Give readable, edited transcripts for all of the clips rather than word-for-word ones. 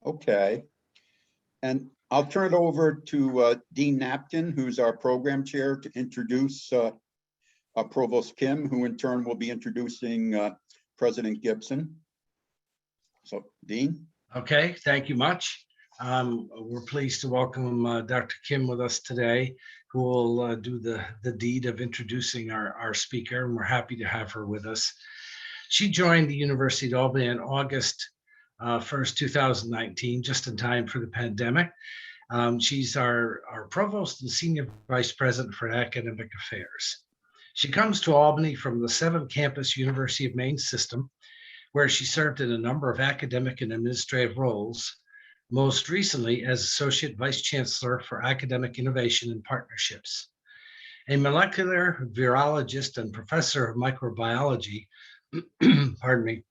Okay. And I'll turn it over to Dean Napton, who's our program chair, to introduce Provost Kim, who in turn will be introducing President Gibson. So, Dean. Okay, thank you much. We're pleased to welcome Dr. Kim with us today, who will do the deed of introducing our speaker, and we're happy to have her with us. She joined the University of Albany on August 1st, 2019, just in time for the pandemic. She's our provost and senior vice president for academic affairs. She comes to Albany from the 7-campus University of Maine system, where she served in a number of academic and administrative roles, most recently as Associate Vice Chancellor for Academic Innovation and Partnerships. A molecular virologist and professor of microbiology, pardon me,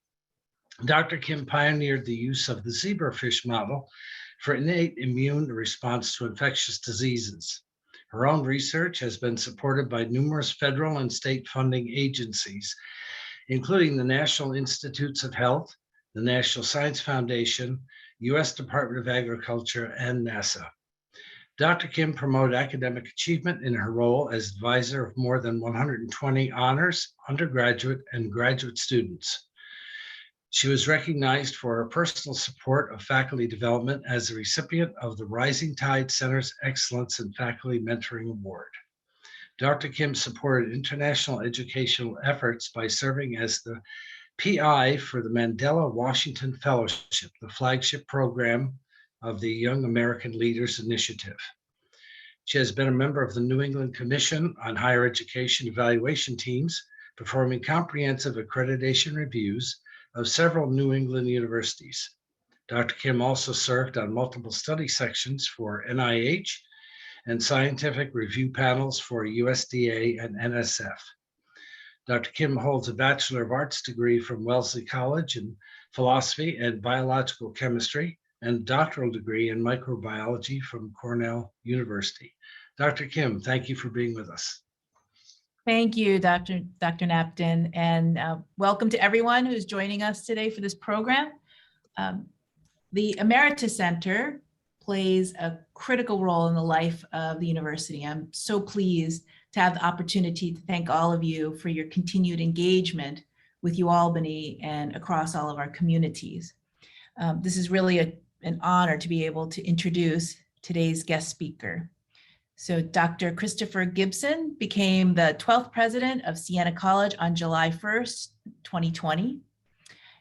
Dr. Kim pioneered the use of the zebrafish model for innate immune response to infectious diseases. Her own research has been supported by numerous federal and state funding agencies, including the National Institutes of Health, the National Science Foundation, U.S. Department of Agriculture, and NASA. Dr. Kim promoted academic achievement in her role as advisor of more than 120 honors, undergraduate, and graduate students. She was recognized for her personal support of faculty development as a recipient of the Rising Tide Center's Excellence in Faculty Mentoring Award. Dr. Kim supported international educational efforts by serving as the PI for the Mandela Washington Fellowship, the flagship program of the Young American Leaders Initiative. She has been a member of the New England Commission on Higher Education Evaluation Teams, performing comprehensive accreditation reviews of several New England universities. Dr. Kim also served on multiple study sections for NIH and scientific review panels for USDA and NSF. Dr. Kim holds a Bachelor of Arts degree from Wellesley College in philosophy and biological chemistry, and a doctoral degree in microbiology from Cornell University. Dr. Kim, thank you for being with us. Thank you, Dr. Napton, and welcome to everyone who's joining us today for this program. The Emeritus Center plays a critical role in the life of the university. I'm so pleased to have the opportunity to thank all of you for your continued engagement with UAlbany and across all of our communities. This is really an honor to be able to introduce today's guest speaker. So Dr. Christopher Gibson became the 12th president of Siena College on July 1st, 2020.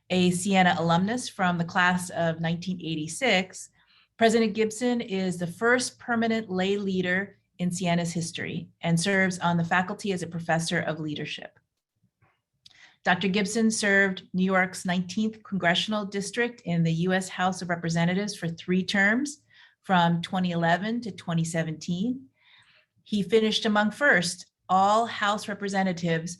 A Siena alumnus from the class of 1986, President Gibson is the first permanent lay leader in Siena's history and serves on the faculty as a professor of leadership. Dr. Gibson served New York's 19th Congressional District in the US House of Representatives for 3 terms from 2011 to 2017. He finished among first all House representatives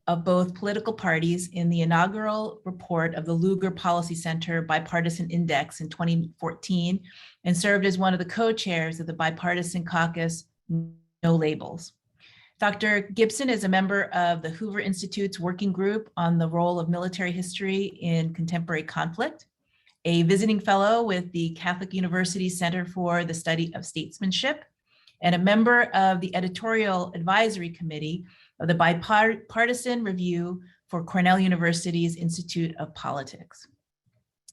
of both political parties in the inaugural report of the Lugar Policy Center Bipartisan Index in 2014 and served as one of the co-chairs of the Bipartisan Caucus No Labels. Dr. Gibson is a member of the Hoover Institute's working group on the role of military history in contemporary conflict, a visiting fellow with the Catholic University Center for the Study of Statesmanship, and a member of the editorial advisory committee of the Bipartisan Review for Cornell University's Institute of Politics.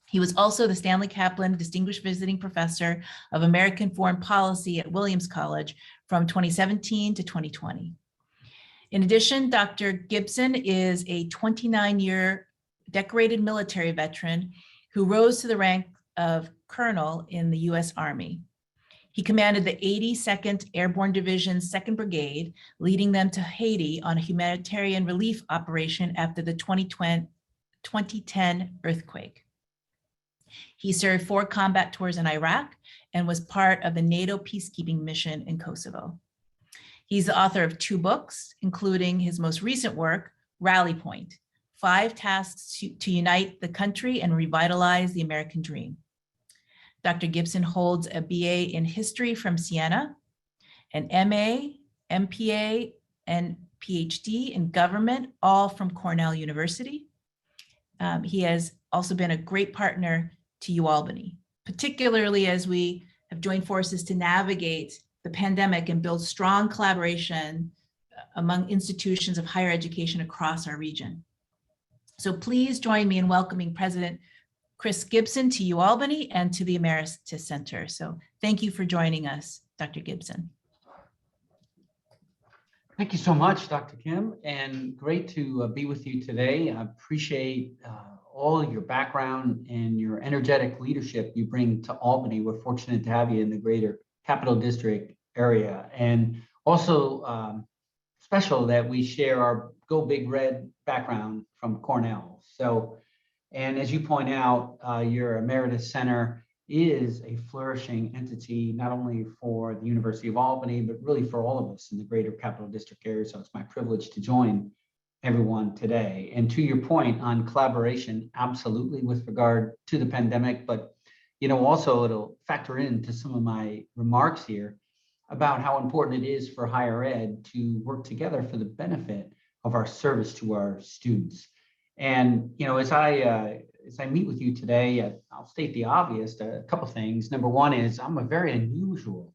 He was also the Stanley Kaplan Distinguished Visiting Professor of American Foreign Policy at Williams College from 2017 to 2020. In addition, Dr. Gibson is a 29-year decorated military veteran who rose to the rank of colonel in the US Army. He commanded the 82nd Airborne Division's 2nd Brigade, leading them to Haiti on a humanitarian relief operation after the 2010 earthquake. He served 4 combat tours in Iraq and was part of the NATO peacekeeping mission in Kosovo. He's the author of 2 books, including his most recent work, Rally Point: 5 Tasks to Unite the Country and Revitalize the American Dream. Dr. Gibson holds a BA in history from Siena, an MA, MPA, and PhD in government, all from Cornell University. He has also been a great partner to UAlbany. particularly as we have joined forces to navigate the pandemic and build strong collaboration among institutions of higher education across our region. So please join me in welcoming President Chris Gibson to UAlbany and to the Emeritus Center. So thank you for joining us, Dr. Gibson. Thank you so much, Dr. Kim, and great to be with you today. I appreciate all your background and your energetic leadership you bring to Albany. We're fortunate to have you in the greater Capital District area, and also special that we share our Go Big Red background from Cornell. So, and as you point out, your Emeritus Center is a flourishing entity, not only for the University of Albany, but really for all of us in the greater Capital District area. So it's my privilege to join everyone today. And to your point on collaboration, absolutely with regard to the pandemic, but also it'll factor into some of my remarks here about how important it is for higher ed to work together for the benefit of our service to our students. And as I meet with you today, I'll state the obvious, a couple things. Number one is I'm a very unusual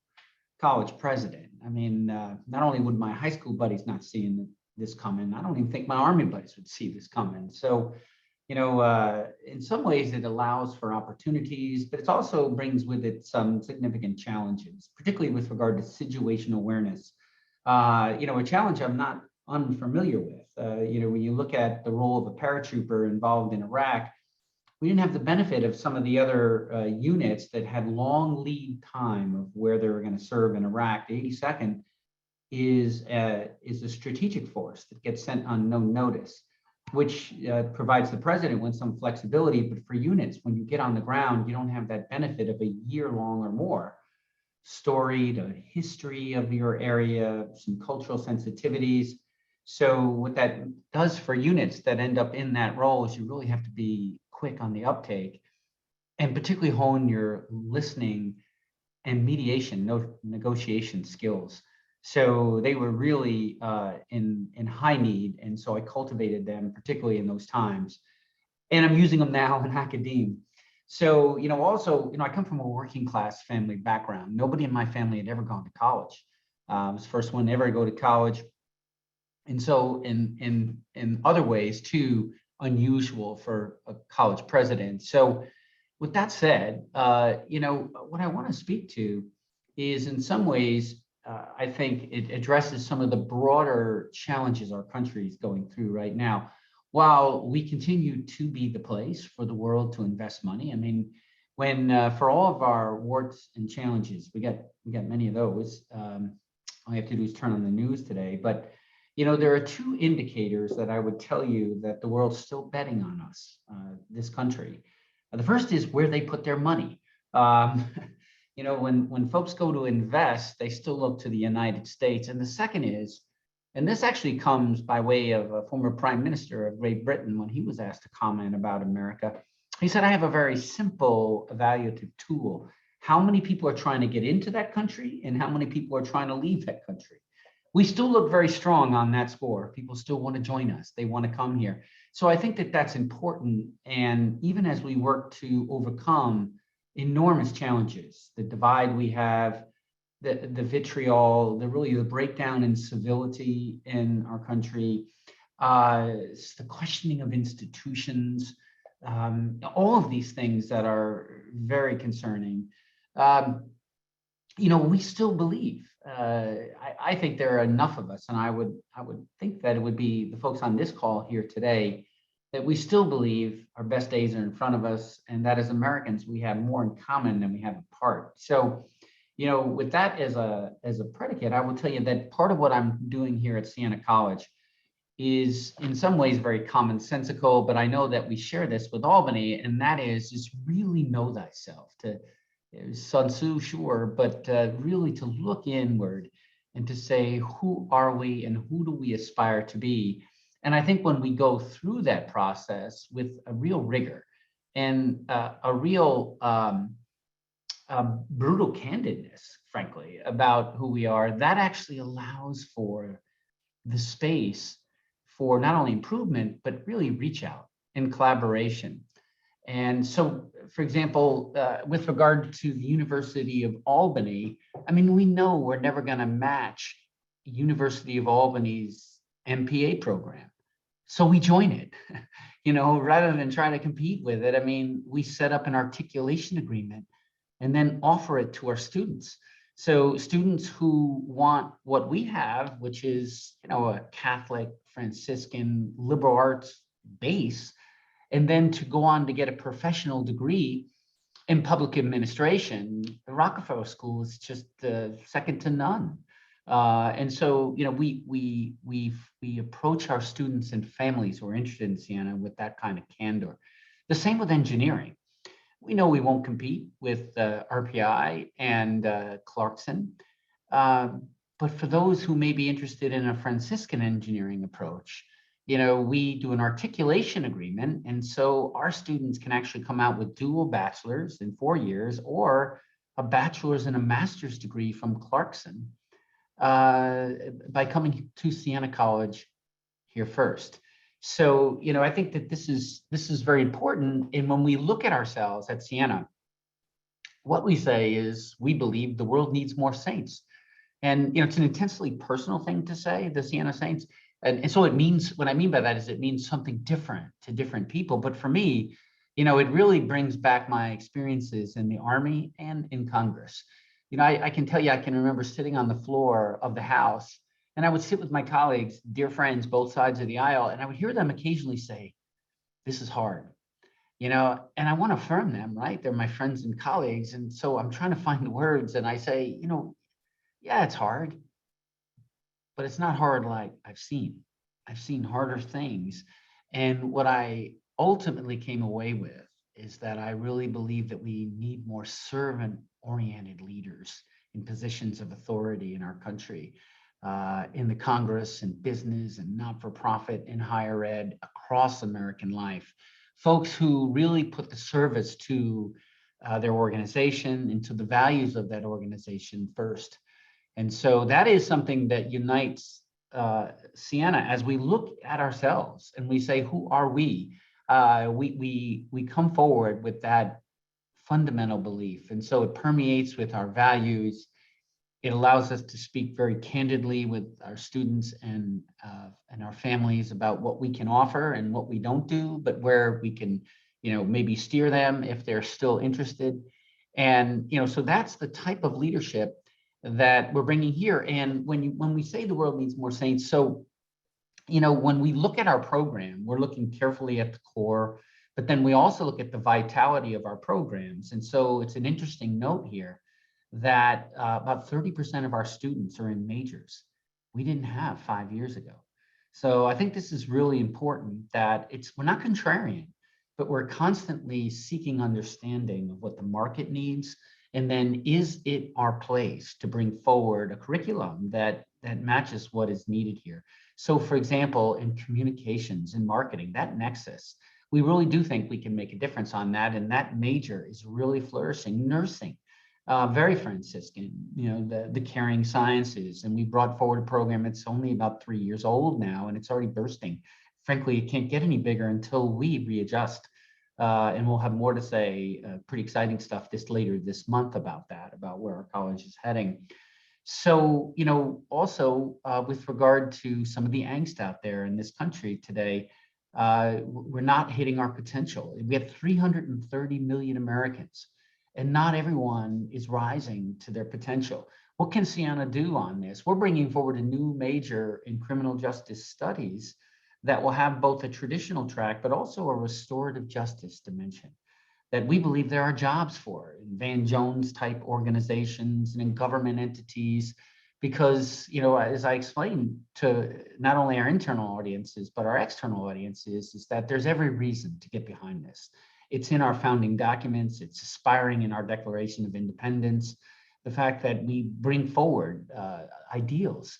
college president. I mean, not only would my high school buddies not see this coming, I don't even think my Army buddies would see this coming. So, in some ways it allows for opportunities, but it also brings with it some significant challenges, particularly with regard to situational awareness. A challenge I'm not unfamiliar with. When you look at the role of a paratrooper involved in Iraq, we didn't have the benefit of some of the other units that had long lead time of where they were going to serve in Iraq. The 82nd is a strategic force that gets sent on no notice, which provides the president with some flexibility. But for units, when you get on the ground, you don't have that benefit of a year long or more storied a history of your area, some cultural sensitivities. So what that does for units that end up in that role is you really have to be quick on the uptake and particularly hone your listening and mediation, negotiation skills. So they were really in high need. And so I cultivated them, particularly in those times. And I'm using them now in academia. So, I come from a working class family background. Nobody in my family had ever gone to college. I was the first one to ever go to college. And so in other ways too, unusual for a college president. So with that said, what I want to speak to is in some ways, I think it addresses some of the broader challenges our country is going through right now. While we continue to be the place for the world to invest money, I mean, when for all of our warts and challenges, we got many of those. All I have to do is turn on the news today, but there are two indicators that I would tell you that the world's still betting on us, this country. The first is where they put their money. When folks go to invest, they still look to the United States. And the second is, and this actually comes by way of a former prime minister of Great Britain when he was asked to comment about America. He said, I have a very simple evaluative tool. How many people are trying to get into that country and how many people are trying to leave that country? We still look very strong on that score. People still want to join us. They want to come here. So I think that that's important. And even as we work to overcome enormous challenges, the divide we have, the vitriol, the breakdown in civility in our country, the questioning of institutions, all of these things that are very concerning. We still believe. I think there are enough of us, and I would think that it would be the folks on this call here today that we still believe our best days are in front of us, and that as Americans we have more in common than we have apart. So, with that as a predicate, I will tell you that part of what I'm doing here at Siena College is in some ways very commonsensical, but I know that we share this with Albany, and that is just really know thyself. Sun Tzu, sure, but really to look inward and to say, who are we and who do we aspire to be? And I think when we go through that process with a real rigor and a real brutal candidness, frankly, about who we are, that actually allows for the space for not only improvement, but really reach out and collaboration. And so for example, with regard to the University of Albany, I mean, we know we're never going to match University of Albany's MPA program. So we join it, rather than trying to compete with it. I mean, we set up an articulation agreement and then offer it to our students. So students who want what we have, which is, a Catholic, Franciscan, liberal arts base, and then to go on to get a professional degree in public administration, the Rockefeller School is just second to none. And so, we approach our students and families who are interested in Siena with that kind of candor. The same with engineering. We know we won't compete with RPI and Clarkson, but for those who may be interested in a Franciscan engineering approach, we do an articulation agreement, and so our students can actually come out with dual bachelors in 4 years or a bachelor's and a master's degree from Clarkson by coming to Siena College here first. So, I think that this is very important. And when we look at ourselves at Siena, what we say is we believe the world needs more saints. And, it's an intensely personal thing to say, the Siena Saints. And so it means, what I mean by that is it means something different to different people. But for me, it really brings back my experiences in the Army and in Congress. I can tell you, I can remember sitting on the floor of the House, and I would sit with my colleagues, dear friends, both sides of the aisle, and I would hear them occasionally say, this is hard, and I want to affirm them, right? They're my friends and colleagues. And so I'm trying to find the words, and I say, yeah, it's hard, but it's not hard like I've seen harder things. And what I ultimately came away with is that I really believe that we need more servant-oriented leaders in positions of authority in our country, in the Congress and business and not-for-profit and higher ed across American life. Folks who really put the service to their organization and to the values of that organization first. And so that is something that unites Siena as we look at ourselves and we say, who are we? We come forward with that fundamental belief. And so it permeates with our values. It allows us to speak very candidly with our students and our families about what we can offer and what we don't do, but where we can, maybe steer them if they're still interested. And, so that's the type of leadership that we're bringing here. And when we say the world needs more saints, so, when we look at our program, we're looking carefully at the core, but then we also look at the vitality of our programs. And so it's an interesting note here that about 30% of our students are in majors we didn't have 5 years ago. So I think this is really important, that we're not contrarian, but we're constantly seeking understanding of what the market needs. And then is it our place to bring forward a curriculum that matches what is needed here? So for example, in communications and marketing, that nexus, we really do think we can make a difference on that. And that major is really flourishing. Nursing, very Franciscan, the caring sciences. And we brought forward a program that's only about 3 years old now, and it's already bursting. Frankly, it can't get any bigger until we readjust. And we'll have more to say, pretty exciting stuff later this month about that, about where our college is heading. So, also with regard to some of the angst out there in this country today, we're not hitting our potential. We have 330 million Americans, and not everyone is rising to their potential. What can Siena do on this? We're bringing forward a new major in criminal justice studies that will have both a traditional track, but also a restorative justice dimension that we believe there are jobs for in Van Jones type organizations and in government entities, because, as I explained to not only our internal audiences, but our external audiences, is that there's every reason to get behind this. It's in our founding documents, it's aspiring in our Declaration of Independence, the fact that we bring forward ideals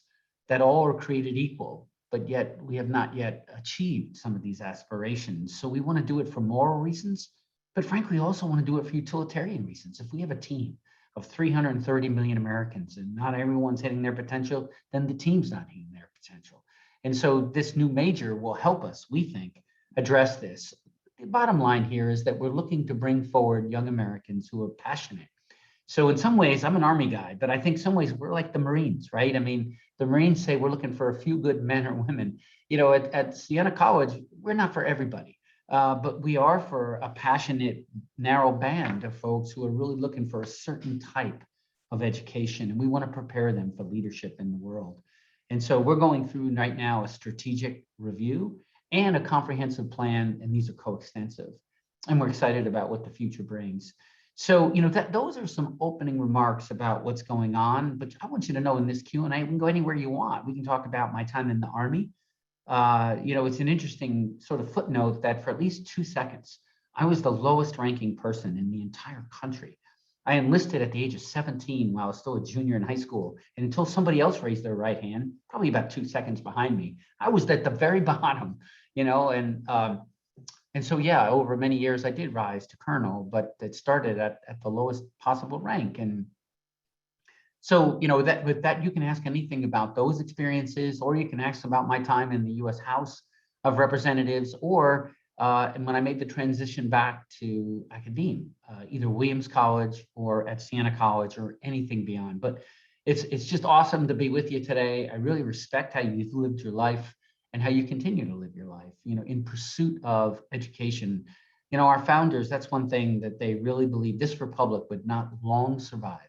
that all are created equal, but yet we have not yet achieved some of these aspirations. So we want to do it for moral reasons, but frankly, also want to do it for utilitarian reasons. If we have a team of 330 million Americans and not everyone's hitting their potential, then the team's not hitting their potential. And so this new major will help us, we think, address this. the bottom line here is that we're looking to bring forward young Americans who are passionate. So in some ways, I'm an Army guy, but I think some ways we're like the Marines, right? I mean, the Marines say we're looking for a few good men or women. At Siena College, we're not for everybody, but we are for a passionate, narrow band of folks who are really looking for a certain type of education, and we want to prepare them for leadership in the world. And so we're going through right now a strategic review and a comprehensive plan, and these are coextensive. And we're excited about what the future brings. So, those are some opening remarks about what's going on. But I want you to know in this Q&A, we can go anywhere you want. We can talk about my time in the Army. It's an interesting sort of footnote that for at least 2 seconds, I was the lowest ranking person in the entire country. I enlisted at the age of 17 while I was still a junior in high school. And until somebody else raised their right hand, probably about 2 seconds behind me, I was at the very bottom, and so, yeah, over many years, I did rise to colonel, but it started at the lowest possible rank. And so, that with that, you can ask anything about those experiences, or you can ask about my time in the U.S. House of Representatives, or when I made the transition back to academia, either Williams College or at Siena College or anything beyond. But it's just awesome to be with you today. I really respect how you've lived your life and how you continue to live your life, in pursuit of education. Our founders, that's one thing that they really believe: this republic would not long survive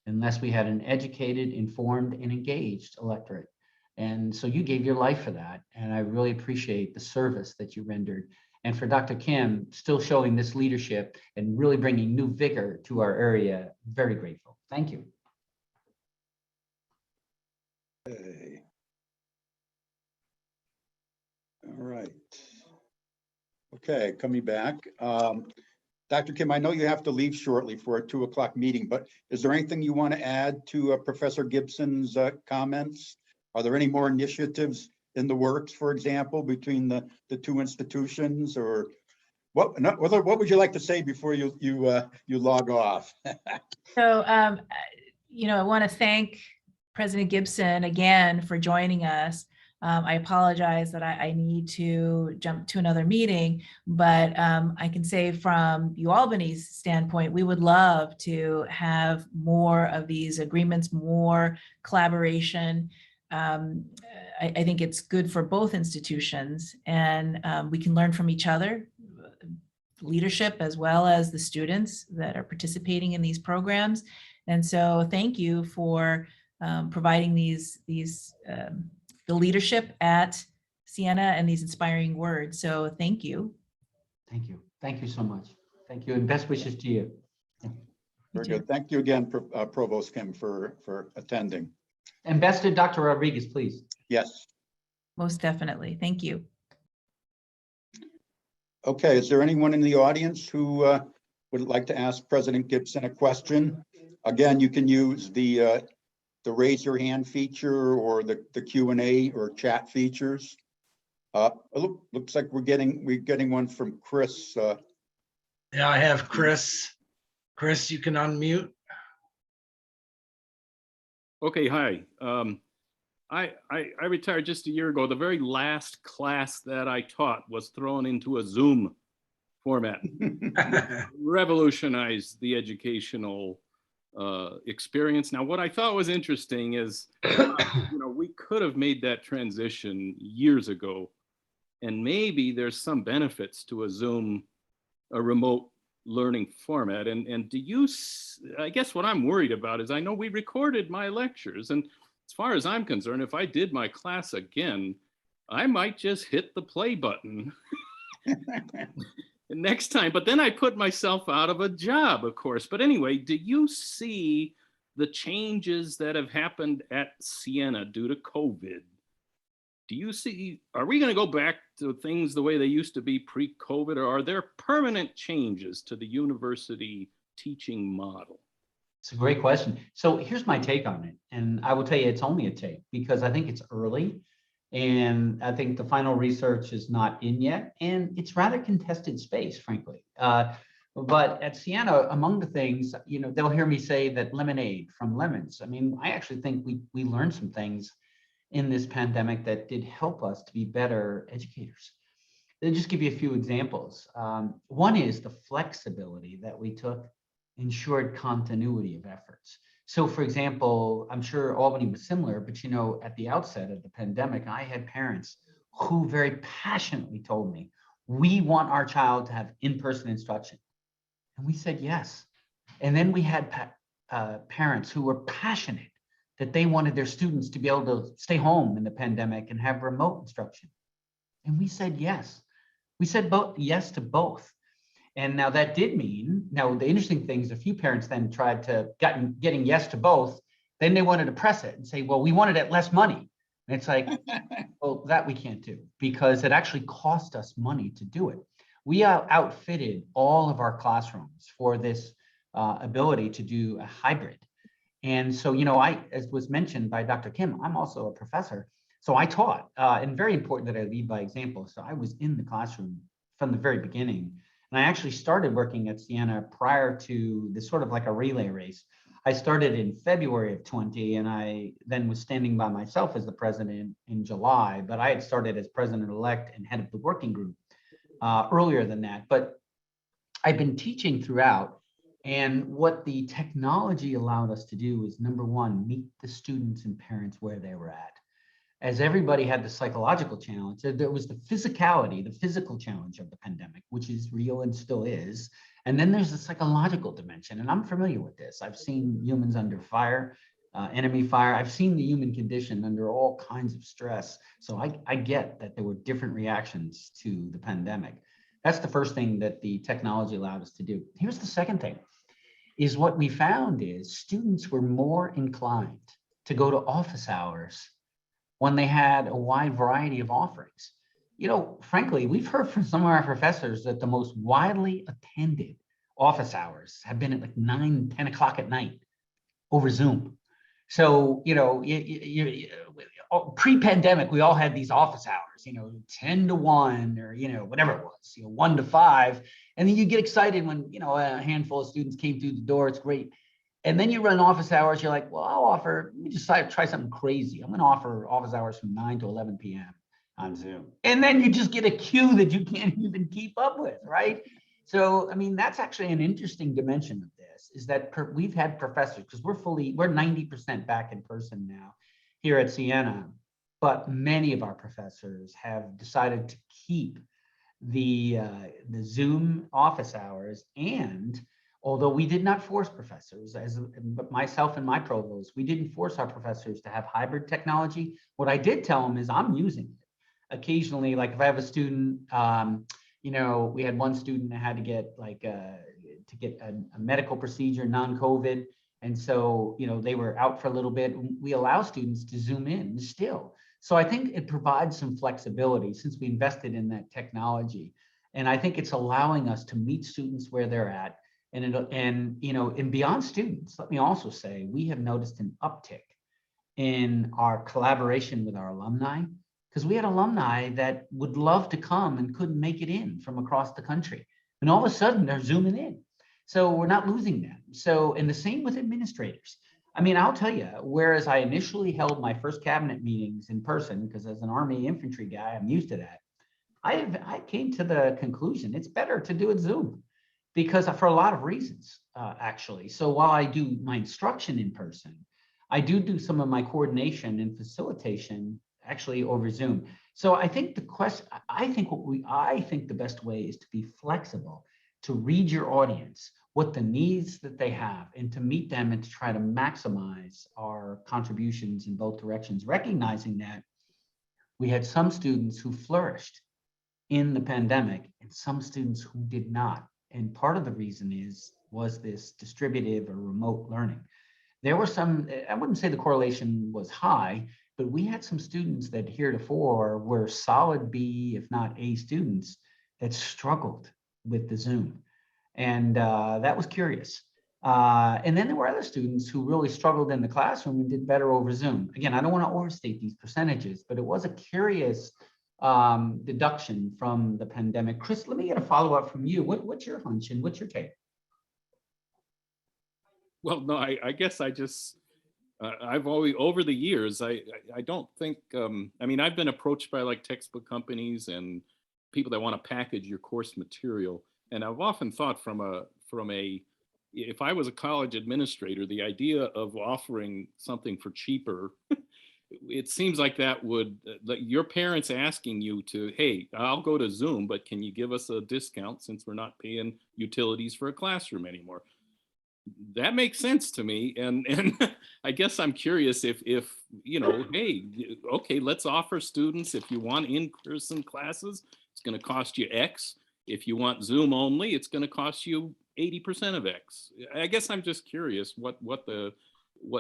unless we had an educated, informed, and engaged electorate. And so you gave your life for that. And I really appreciate the service that you rendered. And for Dr. Kim, still showing this leadership and really bringing new vigor to our area, very grateful. Thank you. Okay. All right. Okay, coming back. Dr. Kim, I know you have to leave shortly for a 2 o'clock meeting, but is there anything you want to add to Professor Gibson's comments? Are there any more initiatives in the works, for example, between the two institutions, or what would you like to say before you log off? So, I want to thank President Gibson again for joining us. I apologize that I need to jump to another meeting, but I can say from UAlbany's standpoint, we would love to have more of these agreements, more collaboration. I think it's good for both institutions, and we can learn from each other, leadership as well as the students that are participating in these programs. And so thank you for providing the leadership at Siena and these inspiring words. So thank you. Thank you. Thank you so much. Thank you, and best wishes to you. Very good. Thank you again, Provost Kim, for attending. Ambassador Dr. Rodriguez, please. Yes. Most definitely. Thank you. Okay, is there anyone in the audience who would like to ask President Gibson a question? Again, you can use the raise your hand feature or the Q&A or chat features. Looks like we're getting one from Chris. Yeah, I have Chris. Chris, you can unmute. Okay, hi. I retired just a year ago. The very last class that I taught was thrown into a Zoom format. Revolutionized the educational experience. Now, what I thought was interesting is, we could have made that transition years ago, and maybe there's some benefits to a remote learning format. And do you, I guess what I'm worried about is, I know we recorded my lectures, and as far as I'm concerned, if I did my class again, I might just hit the play button next time. But then I put myself out of a job, of course. But anyway, do you see the changes that have happened at Siena due to COVID? Do you see, are we going to go back to things the way they used to be pre-COVID, or are there permanent changes to the university teaching model? It's a great question. So here's my take on it. And I will tell you, it's only a take because I think it's early. And I think the final research is not in yet. And it's rather contested space, frankly. But at Siena, among the things, they'll hear me say that lemonade from lemons. I mean, I actually think we learned some things in this pandemic that did help us to be better educators. I'll just give you a few examples. One is the flexibility that we took ensured continuity of efforts. So for example, I'm sure Albany was similar, but you know, at the outset of the pandemic, I had parents who very passionately told me, we want our child to have in-person instruction. And we said yes. And then we had parents who were passionate that they wanted their students to be able to stay home in the pandemic and have remote instruction. And we said yes. We said yes to both. And now that did mean, now the interesting thing is a few parents then tried to getting yes to both, then they wanted to press it and say, well, we wanted it less money. And it's like, well, that we can't do because it actually cost us money to do it. We outfitted all of our classrooms for this ability to do a hybrid. And so, you know, as was mentioned by Dr. Kim, I'm also a professor. So I taught, and very important that I lead by example. So I was in the classroom from the very beginning. And I actually started working at Siena prior to this sort of like a relay race. I started in February of 20, and I then was standing by myself as the president in July, but I had started as president-elect and head of the working group earlier than that. But I've been teaching throughout. And what the technology allowed us to do is, number one, meet the students and parents where they were at. As everybody had the psychological challenge, there was the physicality, the physical challenge of the pandemic, which is real and still is. And then there's the psychological dimension. And I'm familiar with this. I've seen humans under fire, enemy fire. I've seen the human condition under all kinds of stress. So I get that there were different reactions to the pandemic. That's the first thing that the technology allowed us to do. Here's the second thing, is what we found is students were more inclined to go to office hours when they had a wide variety of offerings. You know, frankly, we've heard from some of our professors that the most widely attended office hours have been at like 9, 10 o'clock at night over Zoom. So, you know, pre-pandemic, we all had these office hours, you know, 10 to 1 or, you know, whatever it was, you know, 1 to 5. And then you get excited when, you know, a handful of students came through the door. It's great. And then you run office hours. You're like, well, let me just try something crazy. I'm going to offer office hours from 9 to 11 p.m. on Zoom. And then you just get a queue that you can't even keep up with, right? So, I mean, that's actually an interesting dimension of this, is that we've had professors, because we're 90% back in person now here at Siena, but many of our professors have decided to keep the Zoom office hours. And although we did not force professors, as myself and my provost, we didn't force our professors to have hybrid technology. What I did tell them is I'm using it occasionally. Like if I have a student, you know, we had one student that had to get like a medical procedure, non-COVID. And so, you know, they were out for a little bit. We allow students to Zoom in still. So I think it provides some flexibility since we invested in that technology. And I think it's allowing us to meet students where they're at. And you know, and beyond students, let me also say, we have noticed an uptick in our collaboration with our alumni, because we had alumni that would love to come and couldn't make it in from across the country. And all of a sudden they're Zooming in. So we're not losing them. So, and the same with administrators. I mean, I'll tell you, whereas I initially held my first cabinet meetings in person, because as an Army infantry guy, I'm used to that. I came to the conclusion it's better to do it Zoom, because for a lot of reasons, actually. So while I do my instruction in person, I do some of my coordination and facilitation actually over Zoom. So I think I think the best way is to be flexible, to read your audience, what the needs that they have, and to meet them and to try to maximize our contributions in both directions, recognizing that we had some students who flourished in the pandemic and some students who did not. And part of the reason was this distributive or remote learning. There were some, I wouldn't say the correlation was high, but we had some students that heretofore were solid B, if not A students, that struggled with the Zoom. And that was curious. And then there were other students who really struggled in the classroom and did better over Zoom. Again, I don't want to overstate these percentages, but it was a curious deduction from the pandemic. Chris, let me get a follow-up from you. What's your hunch and what's your take? Well, no, I guess I just, I've always, over the years, I don't think, I mean, I've been approached by like textbook companies and people that want to package your course material. And I've often thought from a, if I was a college administrator, the idea of offering something for cheaper, it seems like that would, like your parents asking you to, hey, I'll go to Zoom, but can you give us a discount since we're not paying utilities for a classroom anymore? That makes sense to me. And I guess I'm curious if, you know, hey, okay, let's offer students, if you want in-person classes, it's going to cost you X. If you want Zoom only, it's going to cost you 80% of X. I guess I'm just curious what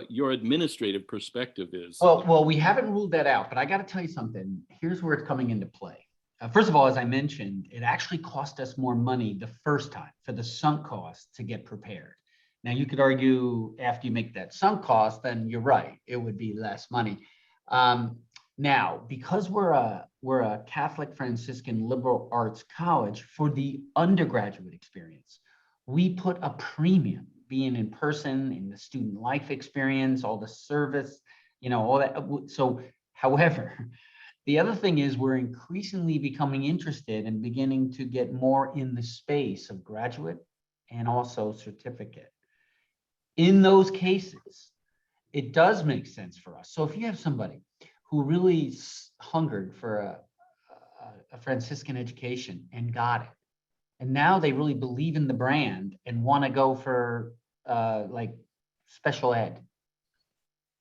your administrative perspective is. Well, we haven't ruled that out, but I got to tell you something. Here's where it's coming into play. First of all, as I mentioned, it actually cost us more money the first time for the sunk cost to get prepared. Now, you could argue after you make that sunk cost, then you're right, it would be less money. Now, because we're a Catholic Franciscan liberal arts college, for the undergraduate experience, we put a premium being in person, in the student life experience, all the service, you know, all that. So, however, the other thing is we're increasingly becoming interested and beginning to get more in the space of graduate and also certificate. In those cases, it does make sense for us. So if you have somebody who really hungered for a Franciscan education and got it, and now they really believe in the brand and want to go for like special ed,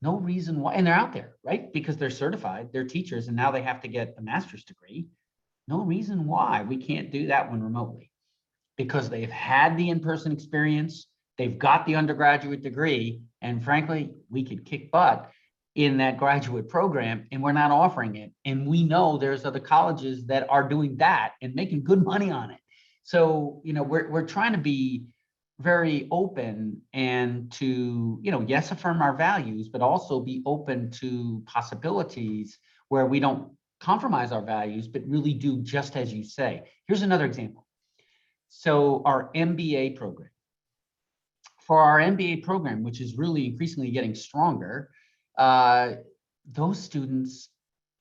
no reason why, and they're out there, right? Because they're certified, they're teachers, and now they have to get a master's degree. No reason why we can't do that one remotely, because they've had the in-person experience, they've got the undergraduate degree, and frankly, we could kick butt in that graduate program, and we're not offering it. And we know there's other colleges that are doing that and making good money on it. So, you know, we're trying to be very open and to, you know, yes, affirm our values, but also be open to possibilities where we don't compromise our values, but really do just as you say. Here's another example. So our MBA program. For our MBA program, which is really increasingly getting stronger, those students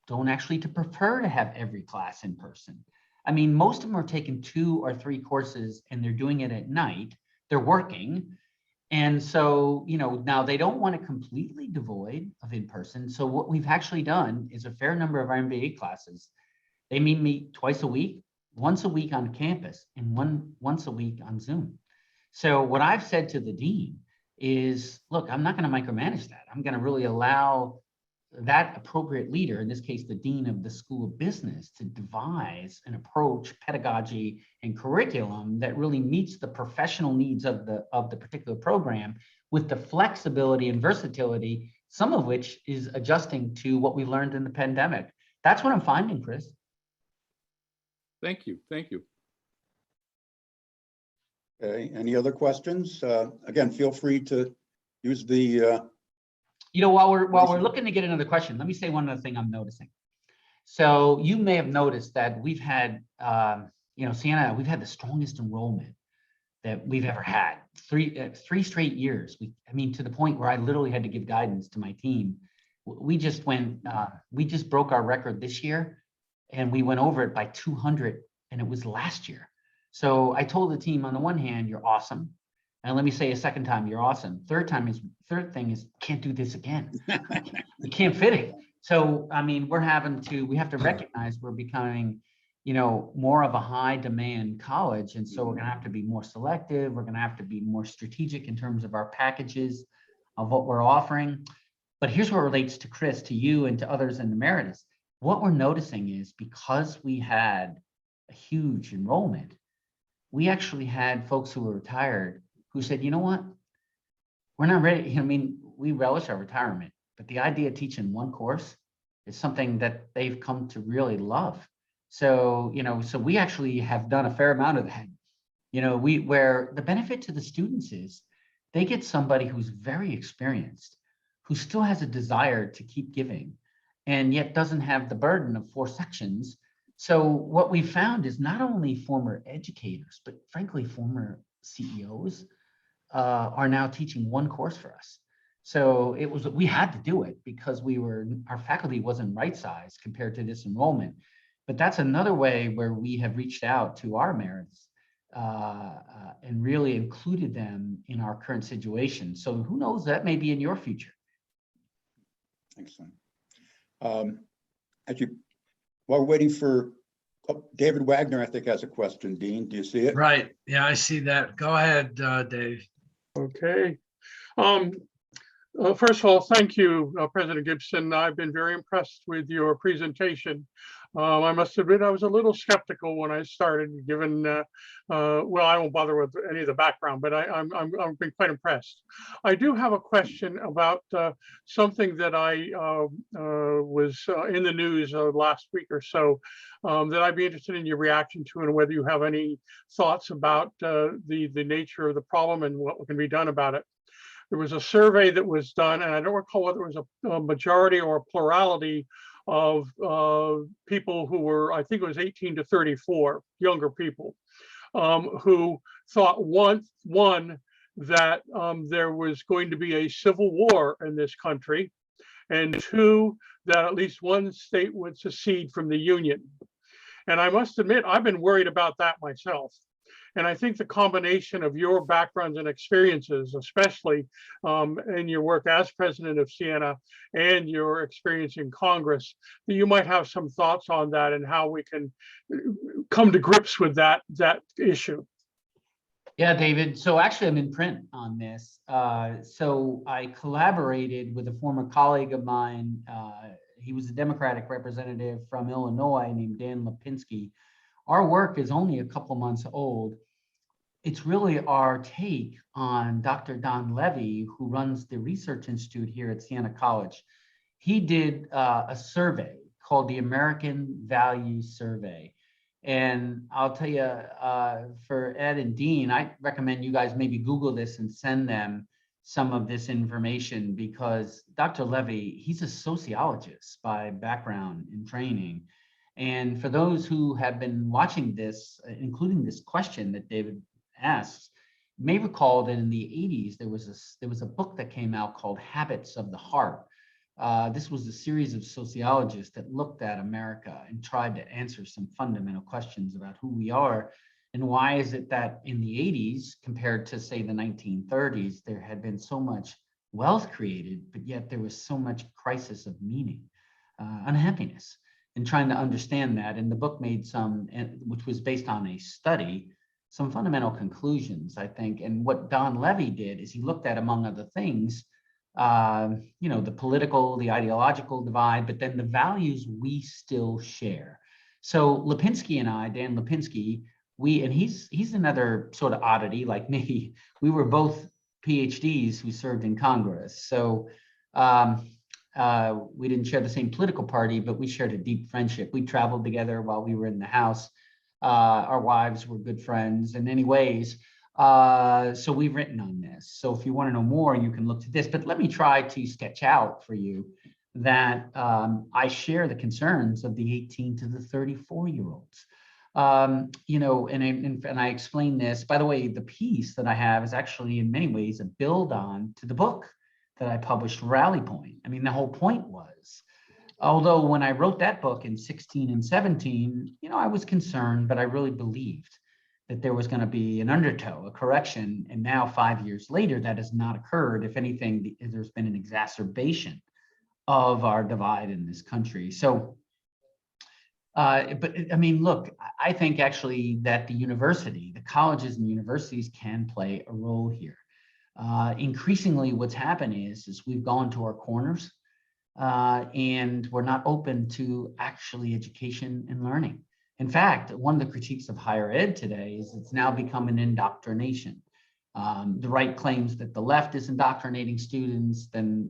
don't actually prefer to have every class in person. I mean, most of them are taking 2 or 3 courses and they're doing it at night. They're working. And so, you know, now they don't want to completely devoid of in-person. So what we've actually done is a fair number of our MBA classes, they meet twice a week, once a week on campus, and once a week on Zoom. So what I've said to the dean is, look, I'm not going to micromanage that. I'm going to really allow that appropriate leader, in this case, the dean of the School of Business, to devise an approach, pedagogy, and curriculum that really meets the professional needs of the particular program with the flexibility and versatility, some of which is adjusting to what we learned in the pandemic. That's what I'm finding, Chris. Thank you. Thank you. Okay, any other questions? Again, feel free to use the You know, while we're looking to get another question, let me say one other thing I'm noticing. So you may have noticed that we've had, you know, Siena, we've had the strongest enrollment that we've ever had. Three straight years. I mean, to the point where I literally had to give guidance to my team. We just broke our record this year, and we went over it by 200, and it was last year. So I told the team, on the one hand, you're awesome. And let me say a second time, you're awesome. Third thing is, can't do this again. We can't fit it. So, I mean, we have to recognize we're becoming, you know, more of a high demand college. And so we're going to have to be more selective. We're going to have to be more strategic in terms of our packages of what we're offering. But here's what relates to Chris, to you, and to others in Emeritus. What we're noticing is, because we had a huge enrollment, we actually had folks who were retired who said, you know what, we're not ready. I mean, we relish our retirement, but the idea of teaching one course is something that they've come to really love. So, you know, so we actually have done a fair amount of that. You know, where the benefit to the students is they get somebody who's very experienced, who still has a desire to keep giving, and yet doesn't have the burden of 4 sections. So what we found is not only former educators, but frankly, former CEOs are now teaching one course for us. So we had to do it because our faculty wasn't right sized compared to this enrollment. But that's another way where we have reached out to our emeritus and really included them in our current situation. So who knows, that may be in your future. Excellent. Actually, while we're waiting for David Wagner, I think has a question. Dean, do you see it? Right. Yeah, I see that. Go ahead, Dave. Okay. First of all, thank you, President Gibson. I've been very impressed with your presentation. I must admit, I was a little skeptical when I started, given, well, I won't bother with any of the background, but I've been quite impressed. I do have a question about something that I was in the news last week or so that I'd be interested in your reaction to, and whether you have any thoughts about the nature of the problem and what can be done about it. There was a survey that was done, and I don't recall whether it was a majority or a plurality of people who were, I think it was 18 to 34, younger people, who thought one, that there was going to be a civil war in this country, and two, that at least one state would secede from the Union. And I must admit, I've been worried about that myself. And I think the combination of your backgrounds and experiences, especially in your work as president of Siena and your experience in Congress, that you might have some thoughts on that and how we can come to grips with that issue. Yeah, David. So actually, I'm in print on this. So I collaborated with a former colleague of mine. He was a Democratic representative from Illinois named Dan Lipinski. Our work is only a couple months old. It's really our take on Dr. Don Levy, who runs the Research Institute here at Siena College. He did a survey called the American Values Survey. And I'll tell you, for Ed and Dean, I recommend you guys maybe Google this and send them some of this information, because Dr. Levy, he's a sociologist by background and training. And for those who have been watching this, including this question that David asks, you may recall that in the 80s, there was a book that came out called Habits of the Heart. This was a series of sociologists that looked at America and tried to answer some fundamental questions about who we are and why is it that in the 80s, compared to say the 1930s, there had been so much wealth created, but yet there was so much crisis of meaning, unhappiness. And trying to understand that. And the book made some, which was based on a study, some fundamental conclusions, I think. And what Don Levy did is he looked at, among other things, the political, the ideological divide, but then the values we still share. So Lipinski and I, Dan Lipinski, and he's another sort of oddity like me. We were both PhDs who served in Congress. So we didn't share the same political party, but we shared a deep friendship. We traveled together while we were in the House. Our wives were good friends in many ways. So we've written on this. So if you want to know more, you can look to this. But let me try to sketch out for you that I share the concerns of the 18 to the 34-year-olds. And I explain this. By the way, the piece that I have is actually in many ways a build on to the book that I published, Rally Point. I mean, the whole point was, although when I wrote that book in 16 and 17, I was concerned, but I really believed that there was going to be an undertow, a correction. And now 5 years later, that has not occurred. If anything, there's been an exacerbation of our divide in this country. So, but I mean, look, I think actually that the colleges and universities can play a role here. Increasingly, what's happened is we've gone to our corners and we're not open to actually education and learning. In fact, one of the critiques of higher ed today is it's now become an indoctrination. The right claims that the left is indoctrinating students, then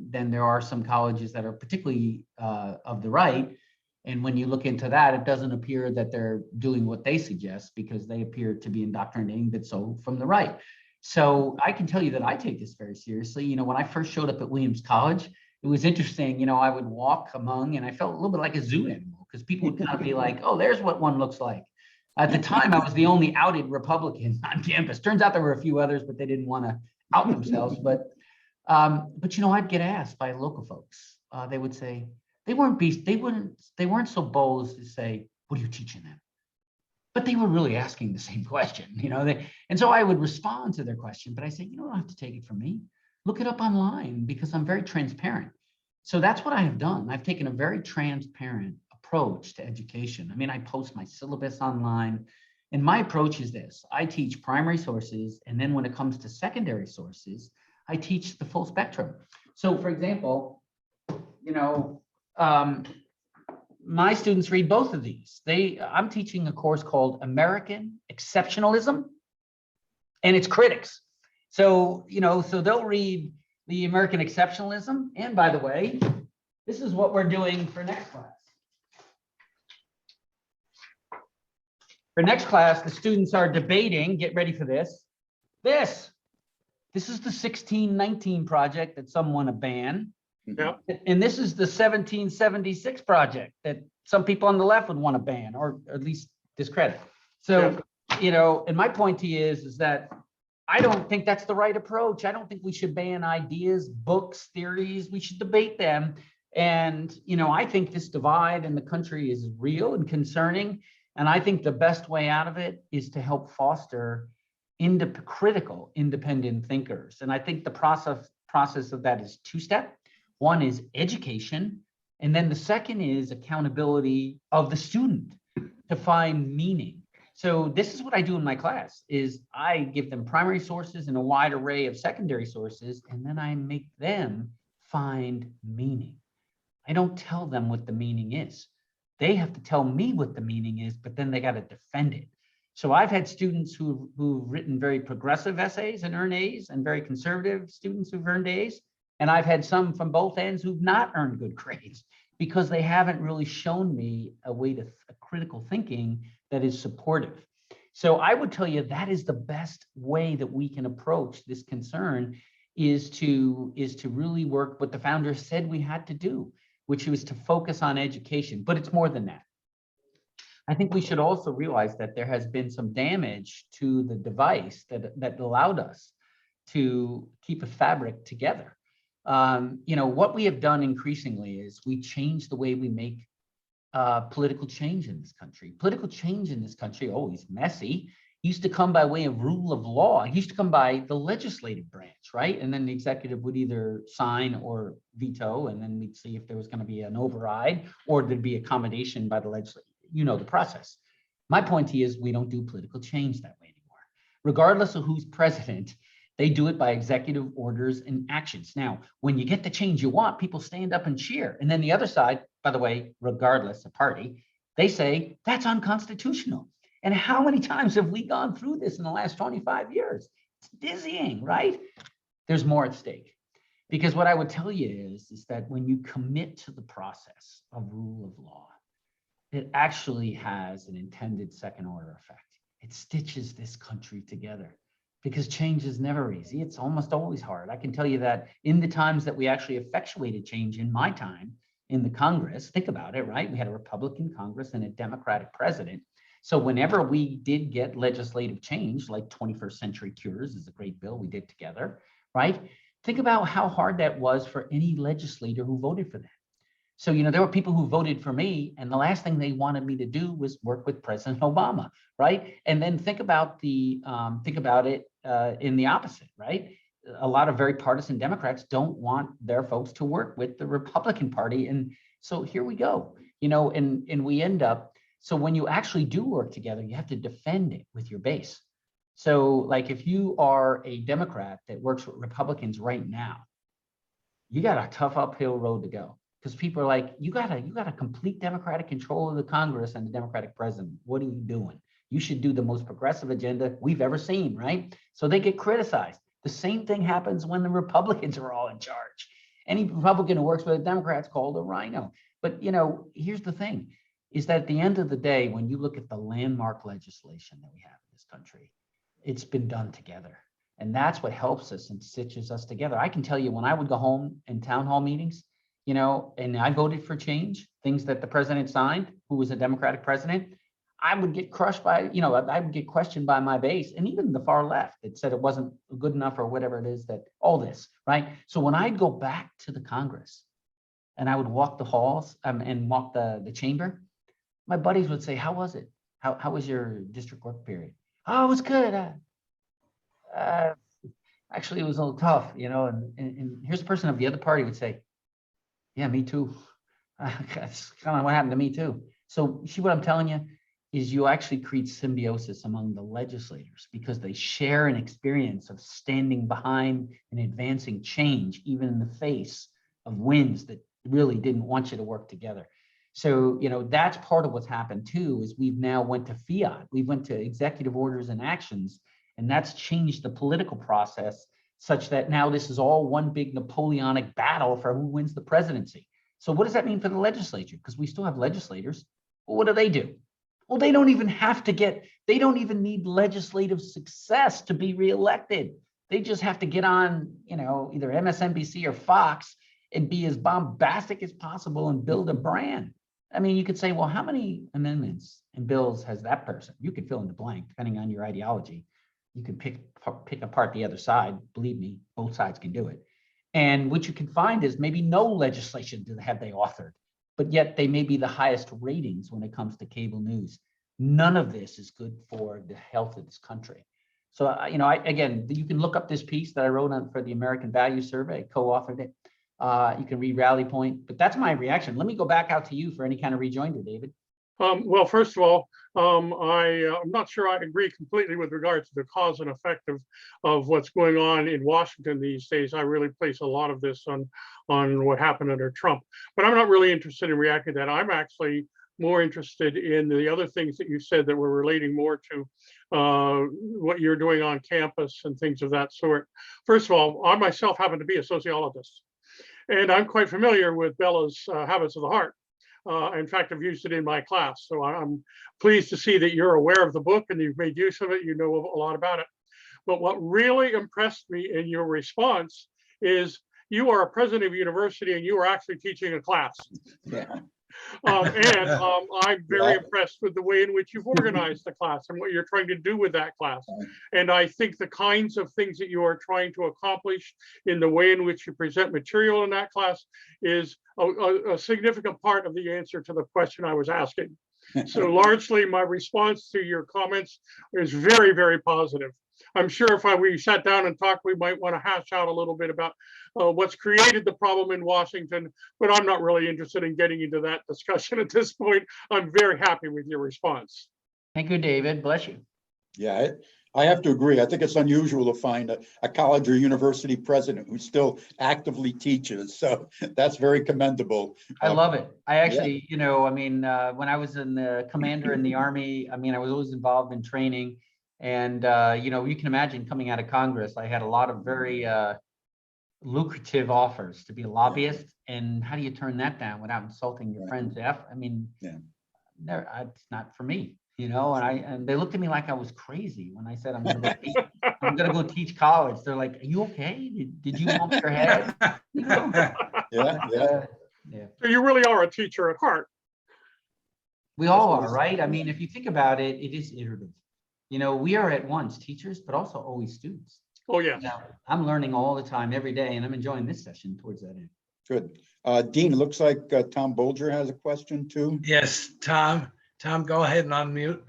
there are some colleges that are particularly of the right. And when you look into that, it doesn't appear that they're doing what they suggest, because they appear to be indoctrinating, but so from the right. So I can tell you that I take this very seriously. When I first showed up at Williams College, it was interesting. I would walk among, and I felt a little bit like a zoo animal, because people would kind of be like, oh, there's what one looks like. At the time, I was the only outed Republican on campus. Turns out there were a few others, but they didn't want to out themselves. But I'd get asked by local folks. They would say, they weren't so bold as to say, what are you teaching them? But they were really asking the same question, and so I would respond to their question, but I say, you don't have to take it from me. Look it up online because I'm very transparent. So that's what I have done. I've taken a very transparent approach to education. I mean, I post my syllabus online, and my approach is this. I teach primary sources, and then when it comes to secondary sources, I teach the full spectrum. So for example, my students read both of these. I'm teaching a course called American Exceptionalism and its critics. So, so they'll read the American Exceptionalism. And by the way, this is what we're doing for next class. For next class, the students are debating, get ready for this. This is the 1619 project that some want to ban. Yeah. And this is the 1776 project that some people on the left would want to ban or at least discredit. So, and my point to you is that I don't think that's the right approach. I don't think we should ban ideas, books, theories. We should debate them. And, I think this divide in the country is real and concerning. And I think the best way out of it is to help foster critical, independent thinkers. And I think the process of that is two-step. One is education, and then the second is accountability of the student to find meaning. So this is what I do in my class, is I give them primary sources and a wide array of secondary sources, and then I make them find meaning. I don't tell them what the meaning is. They have to tell me what the meaning is, but then they got to defend it. So I've had students who've written very progressive essays and earned A's, and very conservative students who've earned A's. And I've had some from both ends who've not earned good grades because they haven't really shown me a way to critical thinking that is supportive. So I would tell you that is the best way that we can approach this concern, is to really work what the founders said we had to do, which was to focus on education. But it's more than that. I think we should also realize that there has been some damage to the device that allowed us to keep a fabric together. What we have done increasingly is we change the way we make political change in this country. Political change in this country, always messy, used to come by way of rule of law. It used to come by the legislative branch, right? And then the executive would either sign or veto, and then we'd see if there was going to be an override or there'd be accommodation by the legislature. The process. My point to you is we don't do political change that way anymore. Regardless of who's president, they do it by executive orders and actions. Now, when you get the change you want, people stand up and cheer. And then the other side, by the way, regardless of party, they say that's unconstitutional. And how many times have we gone through this in the last 25 years? It's dizzying, right? There's more at stake. Because what I would tell you is that when you commit to the process of rule of law, it actually has an intended second order effect. It stitches this country together, because change is never easy. It's almost always hard. I can tell you that in the times that we actually effectuated change in my time in the Congress, think about it, right? We had a Republican Congress and a Democratic president. So whenever we did get legislative change, like 21st Century Cures is a great bill we did together, right? Think about how hard that was for any legislator who voted for that. So, there were people who voted for me, and the last thing they wanted me to do was work with President Obama, right? And then think about it in the opposite, right? A lot of very partisan Democrats don't want their folks to work with the Republican Party, and so here we go, and we end up. So when you actually do work together, you have to defend it with your base. So, like, if you are a Democrat that works with Republicans right now, you got a tough uphill road to go. Because people are like, you got a complete Democratic control of the Congress and the Democratic president. What are you doing? You should do the most progressive agenda we've ever seen, right? So they get criticized. The same thing happens when the Republicans are all in charge. Any Republican who works with the Democrats called a rhino. But here's the thing, is that at the end of the day, when you look at the landmark legislation that we have in this country, it's been done together. And that's what helps us and stitches us together. I can tell you, when I would go home in town hall meetings, and I voted for change, things that the president signed, who was a Democratic president, I would get crushed by, I would get questioned by my base, and even the far left that said it wasn't good enough or whatever it is, that all this, right? So when I'd go back to the Congress, and I would walk the halls and walk the chamber, my buddies would say, how was it? How was your district work period? Oh, it was good. Actually, it was a little tough, and here's the person of the other party would say, yeah, me too. That's kind of what happened to me too. So see what I'm telling you is you actually create symbiosis among the legislators because they share an experience of standing behind and advancing change, even in the face of winds that really didn't want you to work together. So, that's part of what's happened too, is we've now went to fiat. We went to executive orders and actions, and that's changed the political process such that now this is all one big Napoleonic battle for who wins the presidency. So what does that mean for the legislature? Because we still have legislators. Well, what do? Well, they don't even need legislative success to be reelected. They just have to get on, either MSNBC or Fox and be as bombastic as possible and build a brand. I mean, you could say, well, how many amendments and bills has that person? You could fill in the blank, depending on your ideology. You can pick apart the other side. Believe me, both sides can do it. And what you can find is maybe no legislation have they authored, but yet they may be the highest ratings when it comes to cable news. None of this is good for the health of this country. So, again, you can look up this piece that I wrote for the American Value Survey, co-authored it. You can read Rally Point, but that's my reaction. Let me go back out to you for any kind of rejoinder, David. Well, first of all, I'm not sure I agree completely with regard to the cause and effect of what's going on in Washington these days. I really place a lot of this on what happened under Trump, but I'm not really interested in reacting to that. I'm actually more interested in the other things that you said that were relating more to what you're doing on campus and things of that sort. First of all, I myself happen to be a sociologist, and I'm quite familiar with Bella's Habits of the Heart. In fact, I've used it in my class. So I'm pleased to see that you're aware of the book and you've made use of it. You know a lot about it. But what really impressed me in your response is you are a president of a university and you are actually teaching a class. Yeah. I'm very impressed with the way in which you've organized the class and what you're trying to do with that class. And I think the kinds of things that you are trying to accomplish in the way in which you present material in that class is a significant part of the answer to the question I was asking. So largely my response to your comments is very, very positive. I'm sure if we sat down and talked, we might want to hash out a little bit about what's created the problem in Washington, but I'm not really interested in getting into that discussion at this point. I'm very happy with your response. Thank you, David. Bless you. Yeah, I have to agree. I think it's unusual to find a college or university president who still actively teaches. So that's very commendable. I love it. I actually, when I was in the commander in the Army, I was always involved in training. And, you can imagine coming out of Congress, I had a lot of very lucrative offers to be a lobbyist. And how do you turn that down without insulting your friends? It's not for me, and they looked at me like I was crazy when I said, I'm going to go teach college. They're like, are you okay? Did you bump your head? Yeah. So you really are a teacher at heart. We all are, right? I mean, if you think about it, it is iterative. We are at once teachers, but also always students. Oh, yeah. I'm learning all the time, every day, and I'm enjoying this session towards that end. Good. Dean, it looks like Tom Bolger has a question too. Yes, Tom. Tom, go ahead and unmute.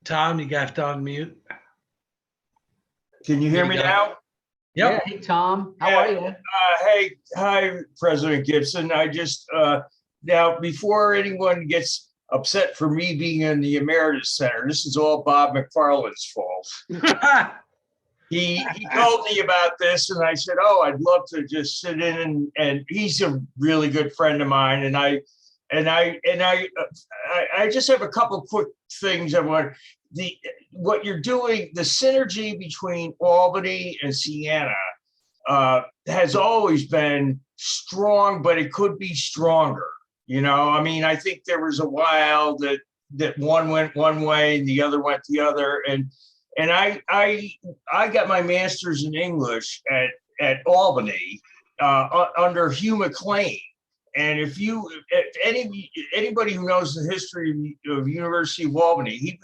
Tom, you have to unmute. Can you hear me now? Yep. Yeah. Hey, Tom. How are you? Hi, President Gibson. I just now, before anyone gets upset for me being in the Emeritus Center, this is all Bob McFarland's fault. He told me about this, and I said, "Oh, I'd love to just sit in." And he's a really good friend of mine, and I just have a couple quick things I want. What you're doing, the synergy between Albany and Siena has always been strong, but it could be stronger. I think there was a while that one went one way and the other went the other, and I got my master's in English at Albany under Hugh McLean. And if anybody who knows the history of University of Albany,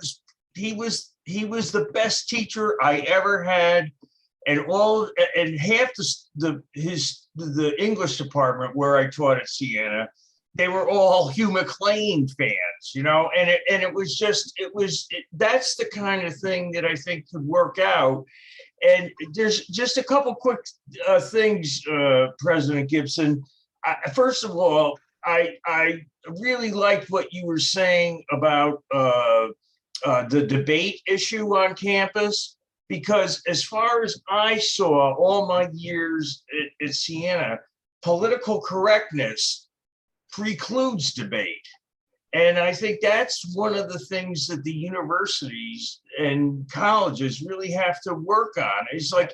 he was the best teacher I ever had, and half the English department where I taught at Siena, they were all Hugh McLean fans, you know, and it was that's the kind of thing that I think could work out. And there's just a couple quick things, President Gibson. First of all, I really liked what you were saying about the debate issue on campus, because as far as I saw all my years at Siena, political correctness precludes debate. And I think that's one of the things that the universities and colleges really have to work on. It's like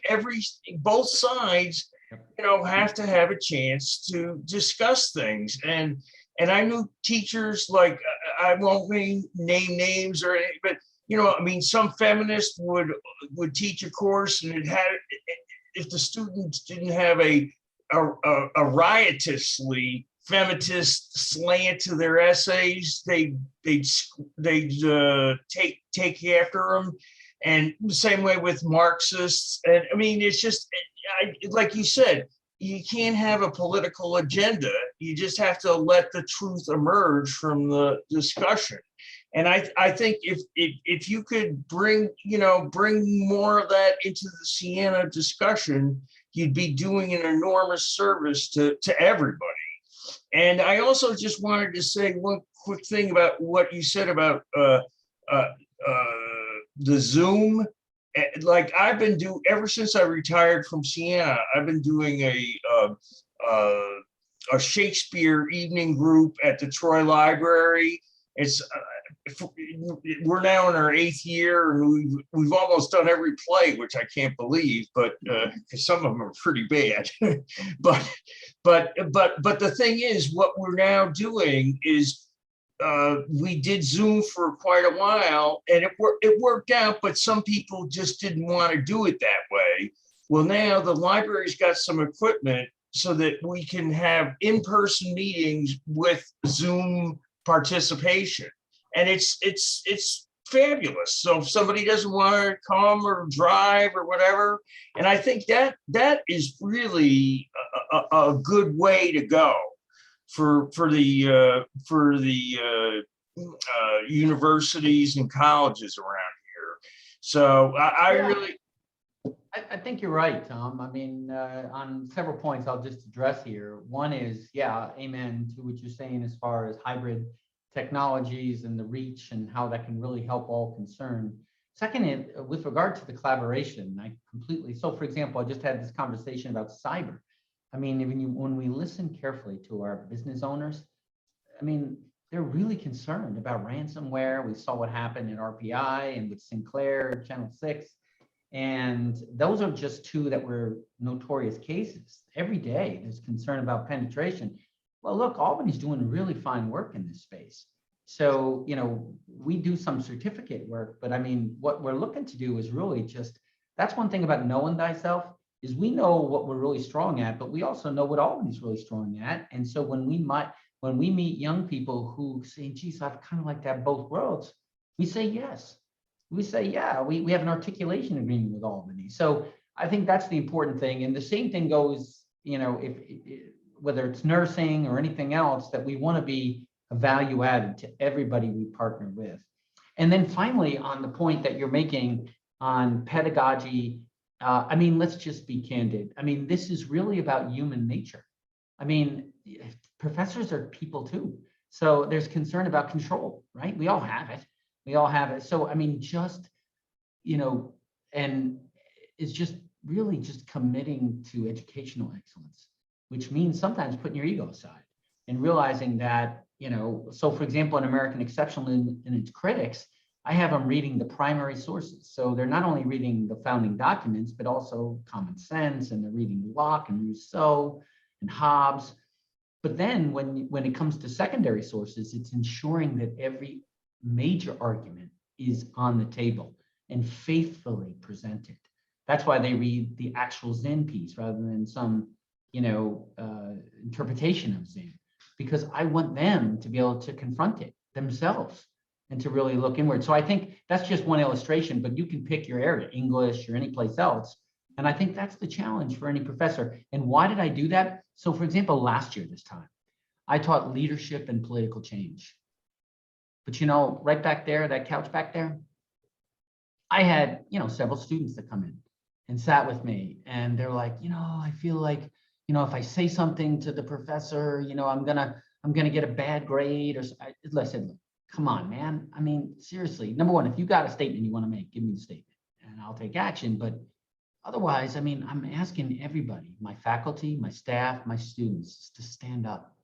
both sides, you know, have to have a chance to discuss things. And I knew teachers, like, I won't name names or anything, but, you know, I mean, some feminists would teach a course, and if the students didn't have a riotously feminist slant to their essays, they'd take after them. And the same way with Marxists. And I mean, it's just, like you said, you can't have a political agenda. You just have to let the truth emerge from the discussion. And I think if you could bring more of that into the Siena discussion, you'd be doing an enormous service to everybody. And I also just wanted to say one quick thing about what you said about the Zoom. Like, I've been ever since I retired from Siena, I've been doing a Shakespeare evening group at the Troy Library. We're now in our 8th year, and we've almost done every play, which I can't believe, but because some of them are pretty bad. but the thing is, what we're now doing is we did Zoom for quite a while, and it worked out, but some people just didn't want to do it that way. Well, now the library's got some equipment so that we can have in-person meetings with Zoom participation. And it's fabulous. So if somebody doesn't want to come or drive or whatever, and I think that is really a good way to go for the universities and colleges around here. So I think you're right, Tom. I mean, on several points I'll just address here. One is, yeah, amen to what you're saying as far as hybrid technologies and the reach and how that can really help all concerned. Second, with regard to the collaboration, so for example, I just had this conversation about cyber. I mean, when we listen carefully to our business owners, I mean, they're really concerned about ransomware. We saw what happened at RPI and with Sinclair, Channel 6. And those are just two that were notorious cases. Every day there's concern about penetration. Well, look, Albany's doing really fine work in this space. So, you know, we do some certificate work, but I mean, what we're looking to do is really that's one thing about knowing thyself, is we know what we're really strong at, but we also know what Albany's really strong at. And so when we meet young people who say, geez, I'd kind of like to have both worlds, we say yes. We say, yeah, we have an articulation agreement with Albany. So I think that's the important thing. And the same thing goes, you know, if whether it's nursing or anything else, that we want to be a value added to everybody we partner with. And then finally, on the point that you're making on pedagogy, I mean, let's just be candid. I mean, this is really about human nature. I mean, professors are people too. So there's concern about control, right? We all have it. We all have it. So, I mean, just, you know, and it's just really just committing to educational excellence, which means sometimes putting your ego aside and realizing that, you know, so for example, in American Exceptional and its critics, I have them reading the primary sources. So they're not only reading the founding documents, but also Common Sense, and they're reading Locke and Rousseau and Hobbes. But then when it comes to secondary sources, it's ensuring that every major argument is on the table and faithfully presented. That's why they read the actual Zen piece rather than some, you know, interpretation of Zen, because I want them to be able to confront it themselves and to really look inward. So I think that's just one illustration, but you can pick your area, English or any place else. And I think that's the challenge for any professor. And why did I do that? So for example, last year, this time, I taught leadership and political change. But right back there, that couch back there, I had, several students that come in and sat with me, and they're like, I feel like, if I say something to the professor, I'm gonna get a bad grade. Or I said, come on, man. I mean, seriously, number one, if you got a statement you want to make, give me the statement and I'll take action. But otherwise, I mean, I'm asking everybody, my faculty, my staff, my students, to stand up.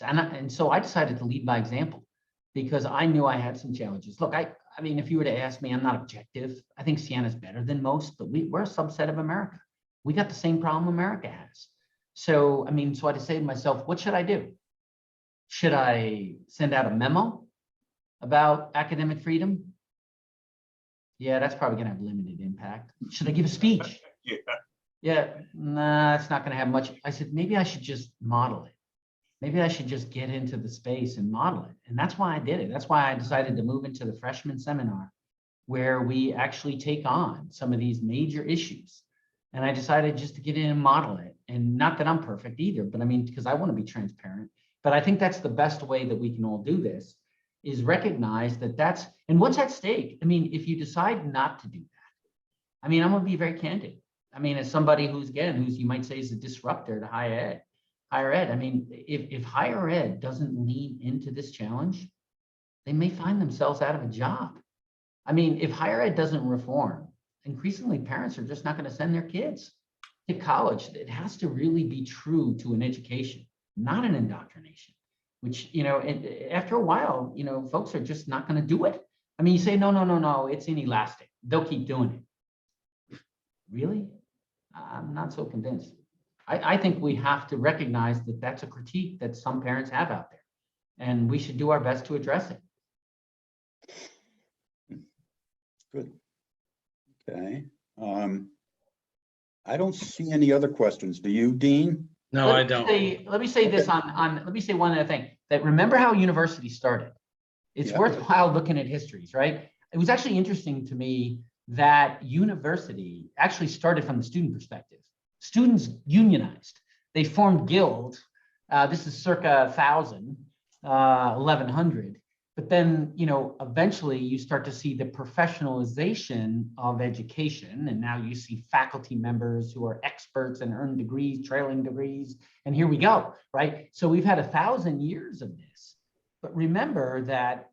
And so I decided to lead by example, because I knew I had some challenges. Look, I mean, if you were to ask me, I'm not objective. I think Siena's better than most, but we're a subset of America. We got the same problem America has. So, I mean, so I decided to myself, what should I do? Should I send out a memo about academic freedom? Yeah, that's probably gonna have limited impact. Should I give a speech? Yeah. Yeah, nah, it's not gonna have much. I said, maybe I should just model it. Maybe I should just get into the space and model it. And that's why I did it. That's why I decided to move into the freshman seminar, where we actually take on some of these major issues. And I decided just to get in and model it. And not that I'm perfect either, but I mean, because I want to be transparent. But I think that's the best way that we can all do this, is recognize that and what's at stake. I mean, if you decide not to do that, I mean, I'm going to be very candid. I mean, as somebody who's you might say is a disruptor to higher ed. I mean, if higher ed doesn't lean into this challenge, they may find themselves out of a job. I mean, if higher ed doesn't reform, increasingly parents are just not going to send their kids to college. It has to really be true to an education, not an indoctrination, which, after a while, folks are just not going to do it. I mean, you say, no, it's inelastic. They'll keep doing it. Really? I'm not so convinced. I think we have to recognize that that's a critique that some parents have out there, and we should do our best to address it. Good. Okay. I don't see any other questions. Do you, Dean? No, I don't. Let me say this let me say one other thing. That remember how universities started? It's worthwhile looking at histories, right? It was actually interesting to me that university actually started from the student perspective. Students unionized. They formed guilds. This is circa 1100. But then, eventually you start to see the professionalization of education. And now you see faculty members who are experts and earn degrees, trailing degrees. And here we go, right? So we've had 1,000 years of this. But remember that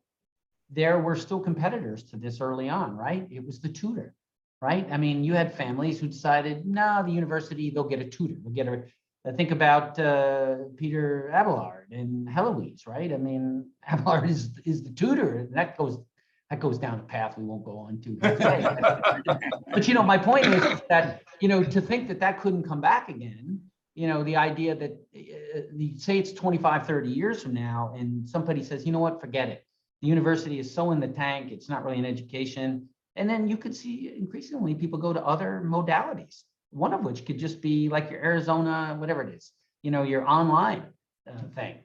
there were still competitors to this early on, right? It was the tutor, right? I mean, you had families who decided, no, the university, they'll get a tutor. They'll get think about Peter Abelard and Heloise, right? I mean, Abelard is the tutor, and that goes down a path we won't go on to today. But my point is that to think that couldn't come back again. The idea that say it's 25, 30 years from now, and somebody says, you know what, forget it. The university is so in the tank, it's not really an education. And then you could see increasingly people go to other modalities. One of which could just be like your Arizona, whatever it is, your online thing,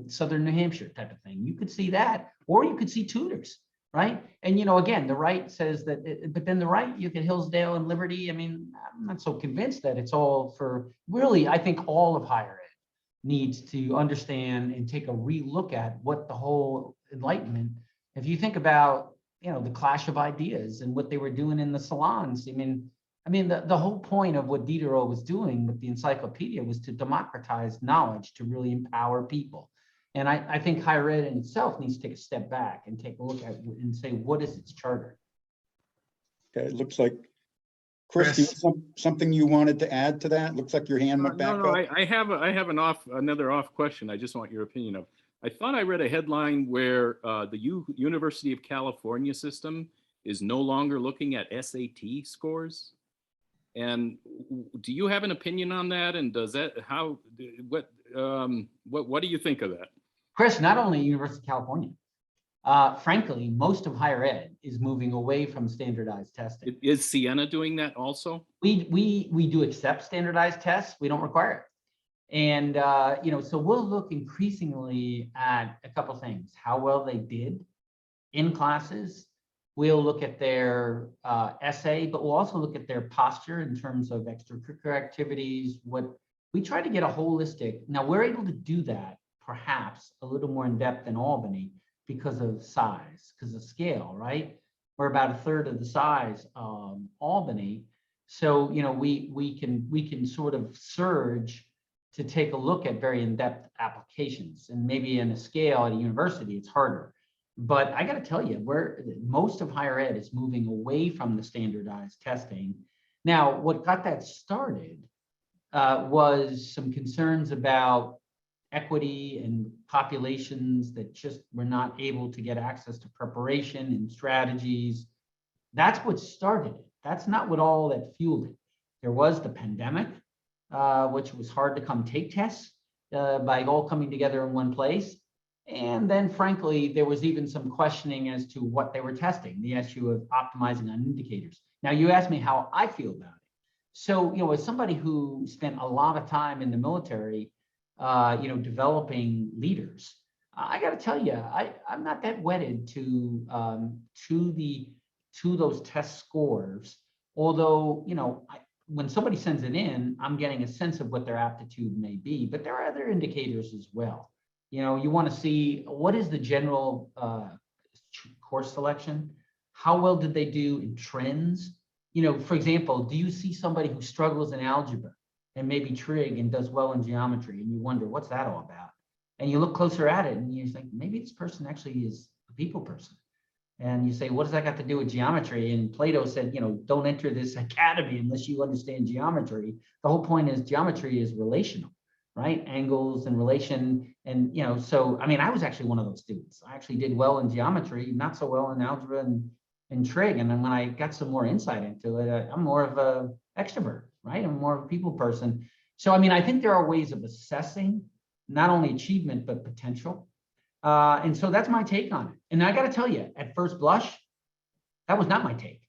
Southern New Hampshire type of thing. You could see that, or you could see tutors, right? And, again, the right says that, but then the right, you get Hillsdale and Liberty. I mean, I'm not so convinced that it's all for really, I think all of higher ed needs to understand and take a relook at what the whole Enlightenment, if you think about, the clash of ideas and what they were doing in the salons. I mean, the whole point of what Diderot was doing with the encyclopedia was to democratize knowledge, to really empower people. And I think higher ed in itself needs to take a step back and take a look at it and say, what is its charter? Okay, it looks like, Chris, you have something you wanted to add to that? Looks like your hand went back up. I have another off question. I just want your opinion of. I thought I read a headline where the University of California system is no longer looking at SAT scores. And do you have an opinion on that? And does that, what do you think of that? Chris, not only University of California, frankly, most of higher ed is moving away from standardized testing. Is Siena doing that also? We do accept standardized tests. We don't require it. And, so we'll look increasingly at a couple things: how well they did in classes, We'll look at their essay, but we'll also look at their posture in terms of extracurricular activities. What we try to get a holistic. Now we're able to do that perhaps a little more in depth than Albany because of size, because of scale, right? We're about a third of the size of Albany. So, you know, we can sort of surge to take a look at very in-depth applications, and maybe in a scale at a university, it's harder. But I got to tell you, most of higher ed is moving away from the standardized testing. Now, what got that started was some concerns about equity and populations that just were not able to get access to preparation and strategies. That's what started it. That's not what all that fueled it. There was the pandemic, which was hard to come take tests by all coming together in one place. And then frankly, there was even some questioning as to what they were testing, the issue of optimizing on indicators. Now you asked me how I feel about it. So, you know, as somebody who spent a lot of time in the military, you know, developing leaders, I got to tell you, I'm not that wedded to those test scores. Although, you know, when somebody sends it in, I'm getting a sense of what their aptitude may be. But there are other indicators as well. You know, you want to see what is the general course selection? How well did they do in trends? You know, for example, do you see somebody who struggles in algebra and maybe trig and does well in geometry, and you wonder what's that all about? And you look closer at it and you think maybe this person actually is a people person. And you say, what does that got to do with geometry? And Plato said, you know, don't enter this academy unless you understand geometry. The whole point is geometry is relational, right? Angles and relation. And, you know, so, I mean, I was actually one of those students. I actually did well in geometry, not so well in algebra and trig. And then when I got some more insight into it, I'm more of an extrovert, right? I'm more of a people person. So, I mean, I think there are ways of assessing not only achievement, but potential. And so that's my take on it. And I got to tell you, at first blush, that was not my take.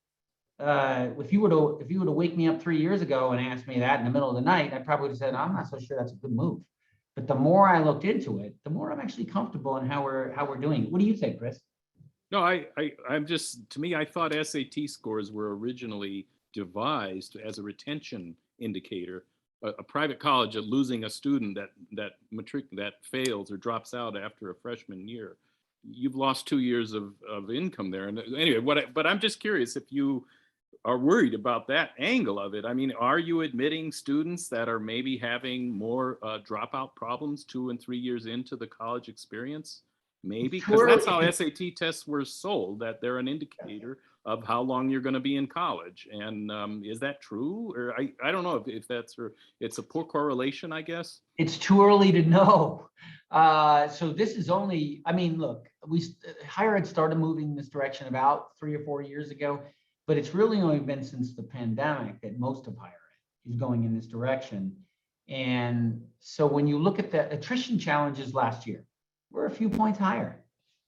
If you were to wake me up 3 years ago and ask me that in the middle of the night, I probably would have said, I'm not so sure that's a good move. But the more I looked into it, the more I'm actually comfortable in how we're doing it. What do you think, Chris? No, I'm just, to me, I thought SAT scores were originally devised as a retention indicator. A private college losing a student that fails or drops out after a freshman year, you've lost 2 years of income there. And anyway, but I'm just curious if you are worried about that angle of it. I mean, are you admitting students that are maybe having more dropout problems 2 and 3 years into the college experience? Maybe, because that's how SAT tests were sold, that they're an indicator of how long you're going to be in college. And is that true? Or I don't know if that's, or it's a poor correlation, I guess. It's too early to know. So this is only, I mean, look, higher ed started moving in this direction about 3 or 4 years ago, but it's really only been since the pandemic that most of higher ed is going in this direction. And so when you look at the attrition challenges last year, we're a few points higher,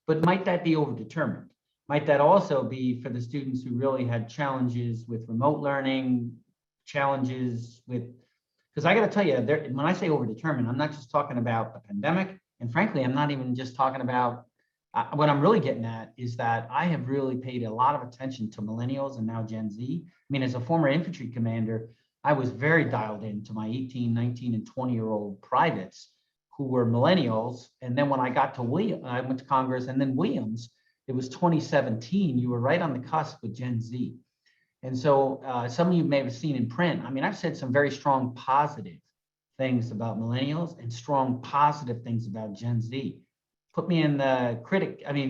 but might that be overdetermined? Might that also be for the students who really had challenges with remote learning, challenges with, because I got to tell you, when I say overdetermined, I'm not just talking about the pandemic. And frankly, I'm not even just talking about, what I'm really getting at is that I have really paid a lot of attention to millennials and now Gen Z. I mean, as a former infantry commander, I was very dialed into my 18, 19, and 20-year-old privates who were millennials. And then when I got to I went to Congress and then Williams, it was 2017. You were right on the cusp with Gen Z. And so some of you may have seen in print, I mean, I've said some very strong positive things about millennials and strong positive things about Gen Z. Put me in the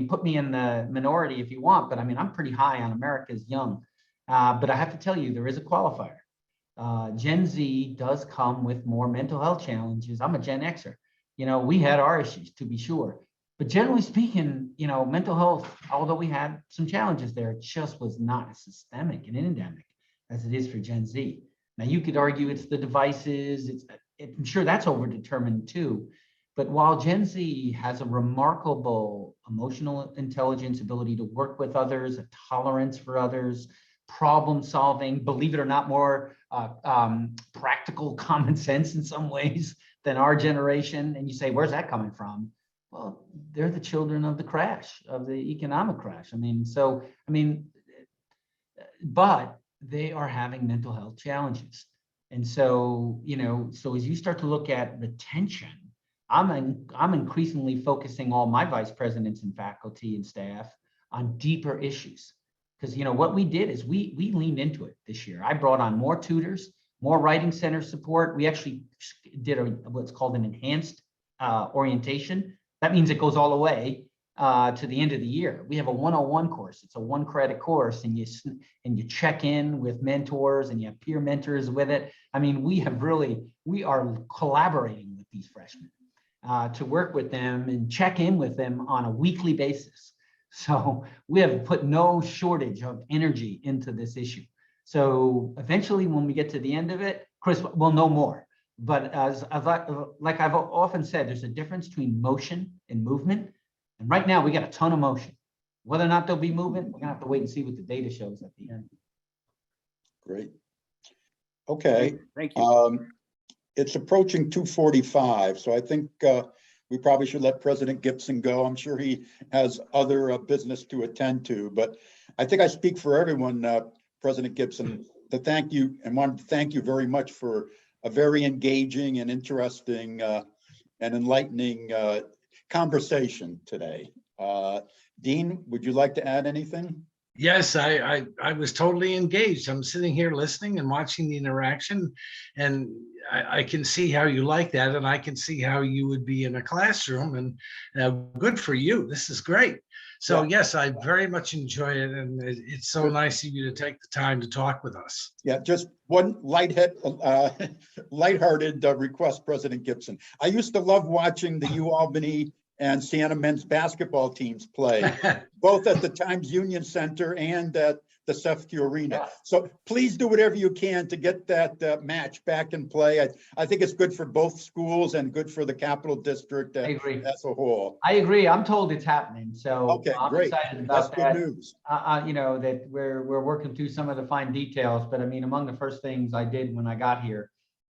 put me in the minority if you want, but I mean, I'm pretty high on America's young. But I have to tell you, there is a qualifier. Gen Z does come with more mental health challenges. I'm a Gen Xer. You know, we had our issues, to be sure. But generally speaking, you know, mental health, although we had some challenges there, it just was not as systemic and endemic as it is for Gen Z. Now, you could argue it's the devices. I'm sure that's overdetermined too. But while Gen Z has a remarkable emotional intelligence, ability to work with others, a tolerance for others, problem solving, believe it or not, more practical common sense in some ways than our generation. And you say, where's that coming from? Well, they're the children of the crash, of the economic crash. But they are having mental health challenges. And so, so as you start to look at retention, I'm increasingly focusing all my vice presidents and faculty and staff on deeper issues. Because, what we did is we leaned into it this year. I brought on more tutors, more writing center support. We actually did what's called an enhanced orientation. That means it goes all the way to the end of the year. We have a 101 course. It's a 1-credit course, and you check in with mentors, and you have peer mentors with it. I mean, we are collaborating with these freshmen to work with them and check in with them on a weekly basis. So we have put no shortage of energy into this issue. So eventually, when we get to the end of it, Chris will know more. But like I've often said, there's a difference between motion and movement. And right now, we got a ton of motion. Whether or not there'll be movement, we're gonna have to wait and see what the data shows at the end. Great. Okay. Thank you. It's approaching 2:45, so I think we probably should let President Gibson go. I'm sure he has other business to attend to, but I think I speak for everyone, President Gibson, to thank you and want to thank you very much for a very engaging and interesting and enlightening conversation today. Dean, would you like to add anything? Yes, I was totally engaged. I'm sitting here listening and watching the interaction, and I can see how you like that, and I can see how you would be in a classroom, and good for you. This is great. So yes, I very much enjoy it, and it's so nice of you to take the time to talk with us. Yeah, just one lighthearted request, President Gibson. I used to love watching the UAlbany and Siena men's basketball teams play, both at the Times Union Center and at the Sefke Arena. Yeah. So please do whatever you can to get that match back in play. I think it's good for both schools and good for the Capital District I agree. as a whole. I agree. I'm told it's happening. So Okay, I'm great. excited That's about good that. news. That we're working through some of the fine details. But I mean, among the first things I did when I got here,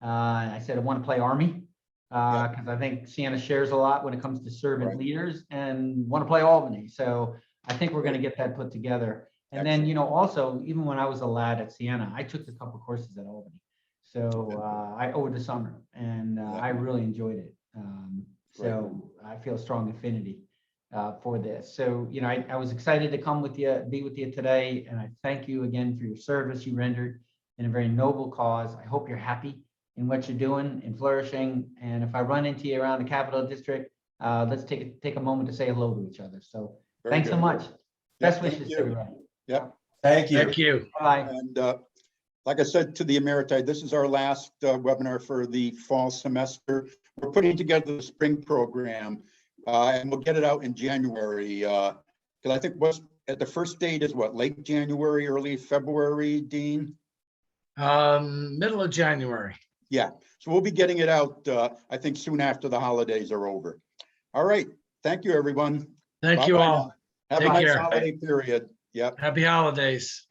I said I want to play Army. Because I think Siena shares a lot when it comes to servant leaders, and want to play Albany. So I think we're going to get that put together. And then, also, even when I was a lad at Siena, I took a couple courses at Albany. So over the summer, and I really enjoyed it. So I feel a strong affinity for this. So, I was excited to come with you, be with you today. And I thank you again for your service you rendered in a very noble cause. I hope you're happy in what you're doing and flourishing. And if I run into you around the Capital District, let's take a moment to say hello to each other. So thanks so much. Best wishes, everybody. Yep. Thank you. Thank you. Bye. And like I said to the Emeriti, this is our last webinar for the fall semester. We're putting together the spring program, and we'll get it out in January. Because I think at the first date is what, late January, early February, Dean? Middle of January. Yeah, so we'll be getting it out, I think, soon after the holidays are over. All right, thank you, everyone. Thank you Bye-bye all. now. Have Take a nice care. holiday period. Yep. Happy holidays.